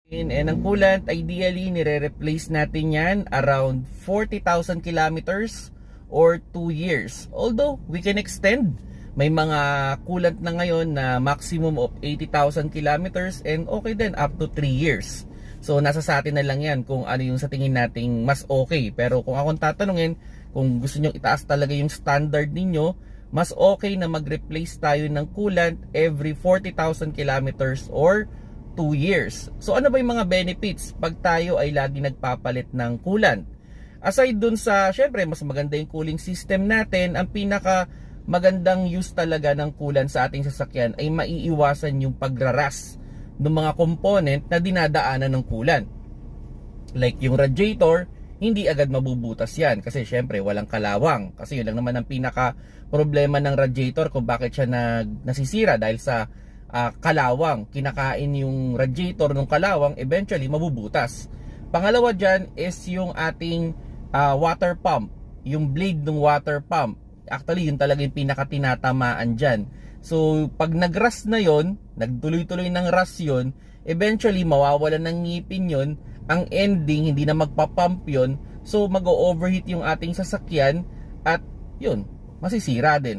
And ang coolant, ideally, nire-replace natin yan around 40,000 kilometers or 2 years. Although, we can extend. May mga coolant na ngayon na maximum of 80,000 kilometers and okay din, up to 3 years. So, nasa sa atin na lang yan kung ano yung sa tingin nating mas okay. Pero kung akong tatanungin, kung gusto nyo itaas talaga yung standard ninyo, mas okay na mag-replace tayo ng coolant every 40,000 kilometers or 2 years. So ano ba yung mga benefits pag tayo ay lagi nagpapalit ng coolant? Aside dun sa, syempre, mas maganda yung cooling system natin, ang pinaka magandang use talaga ng coolant sa ating sasakyan ay maiiwasan yung pagraras ng mga component na dinadaanan ng coolant. Like yung radiator, hindi agad mabubutas yan kasi syempre walang kalawang. Kasi yun lang naman ang pinaka problema ng radiator kung bakit siya nasisira dahil sa kalawang. Kinakain yung radiator ng kalawang, eventually mabubutas. Pangalawa dyan is yung ating water pump, yung blade ng water pump. Actually yun talaga yung pinaka tinatamaan dyan. So pag nagras na yon, nagtuloy-tuloy ng ras yon, eventually mawawalan ng ngipin yon. Ang ending hindi na magpapump yon, so mag-overheat yung ating sasakyan at yun, masisira din.